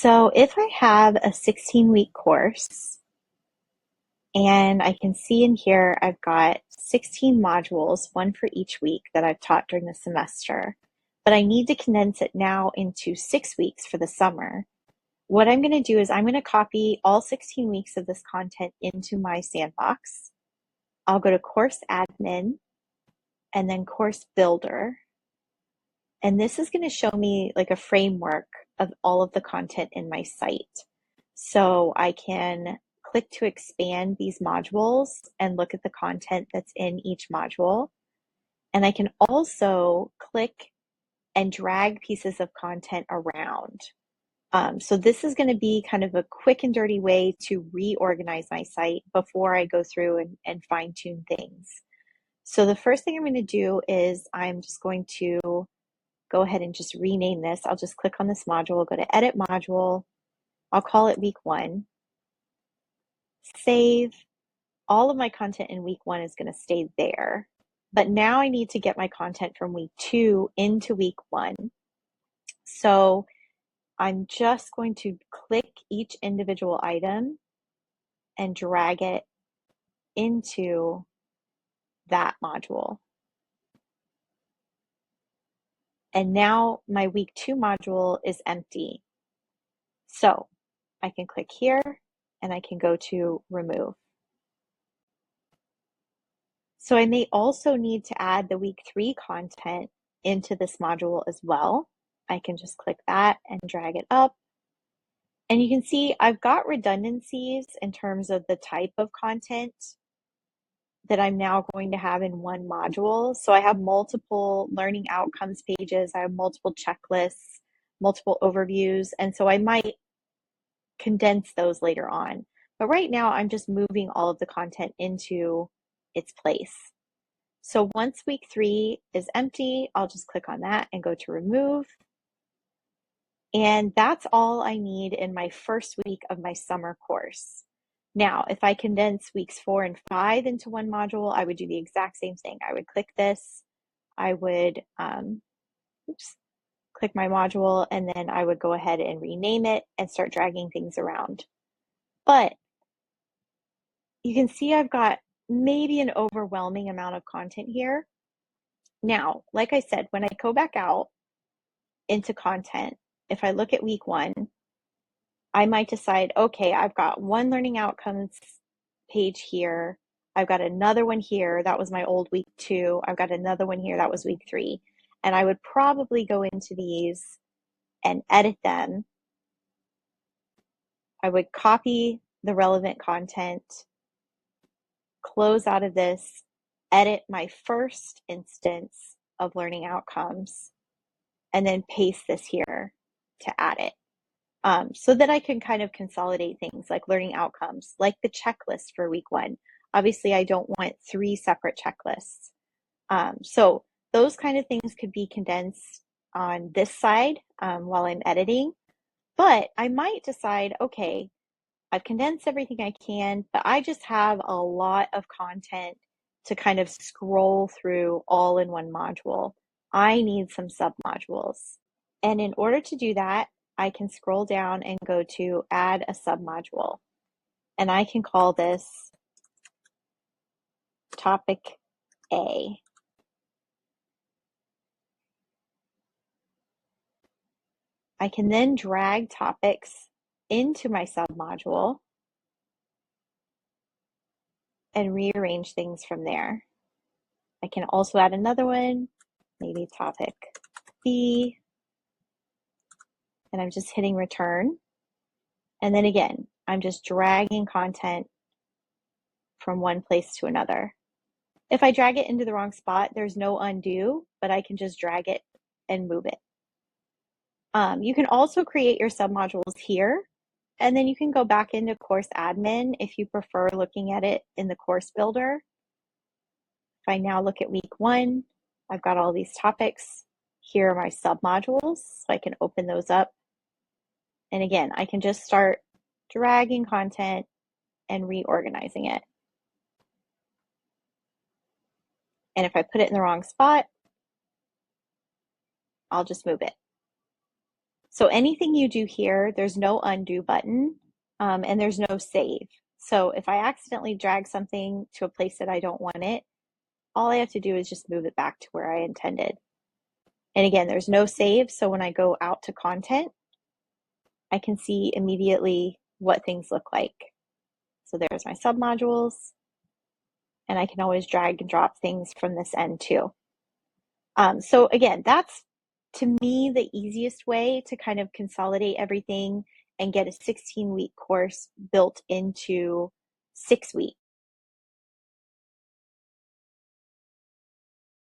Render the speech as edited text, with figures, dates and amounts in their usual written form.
So if I have a 16-week course and I can see in here I've got 16 modules, one for each week that I've taught during the semester, but I need to condense it now into 6 weeks for the summer. What I'm going to do is I'm going to copy all 16 weeks of this content into my sandbox. I'll go to course admin and then course builder. And this is going to show me like a framework of all of the content in my site. So I can click to expand these modules and look at the content that's in each module. And I can also click and drag pieces of content around. So this is going to be kind of a quick and dirty way to reorganize my site before I go through and fine tune things. So the first thing I'm going to do is I'm just going to go ahead and just rename this. I'll just click on this module, go to edit module. I'll call it week 1. Save. All of my content in week 1 is going to stay there. But now I need to get my content from week 2 into week 1. So I'm just going to click each individual item and drag it into that module. And now my week 2 module is empty. So I can click here and I can go to remove. So I may also need to add the week 3 content into this module as well. I can just click that and drag it up. And you can see I've got redundancies in terms of the type of content that I'm now going to have in one module. So I have multiple learning outcomes pages, I have multiple checklists, multiple overviews, and so I might condense those later on. But right now I'm just moving all of the content into its place. So once week 3 is empty, I'll just click on that and go to remove. And that's all I need in my first week of my summer course. Now, if I condense weeks 4 and 5 into one module, I would do the exact same thing. I would click this, I would click my module, and then I would go ahead and rename it and start dragging things around. But you can see I've got maybe an overwhelming amount of content here. Now, like I said, when I go back out into content, if I look at week 1, I might decide, okay, I've got one learning outcomes page here. I've got another one here. That was my old week 2. I've got another one here. That was week 3. And I would probably go into these and edit them. I would copy the relevant content, close out of this, edit my first instance of learning outcomes, and then paste this here to add it. So that I can kind of consolidate things like learning outcomes, like the checklist for week 1. Obviously, I don't want 3 separate checklists. So those kind of things could be condensed on this side while I'm editing. But I might decide, okay, I've condensed everything I can, but I just have a lot of content to kind of scroll through all in one module. I need some submodules. And in order to do that, I can scroll down and go to add a submodule. And I can call this topic A. I can then drag topics into my submodule and rearrange things from there. I can also add another one, maybe topic B, and I'm just hitting return. And then again, I'm just dragging content from one place to another. If I drag it into the wrong spot, there's no undo, but I can just drag it and move it. You can also create your submodules here, and then you can go back into course admin if you prefer looking at it in the course builder. If I now look at week 1, I've got all these topics. Here are my submodules, so I can open those up. And again, I can just start dragging content and reorganizing it. And if I put it in the wrong spot, I'll just move it. So anything you do here, there's no undo button, and there's no save. So if I accidentally drag something to a place that I don't want it, all I have to do is just move it back to where I intended. And again, there's no save, so when I go out to content, I can see immediately what things look like. So there's my submodules, and I can always drag and drop things from this end too. So again, that's to me the easiest way to kind of consolidate everything and get a 16-week course built into 6 weeks.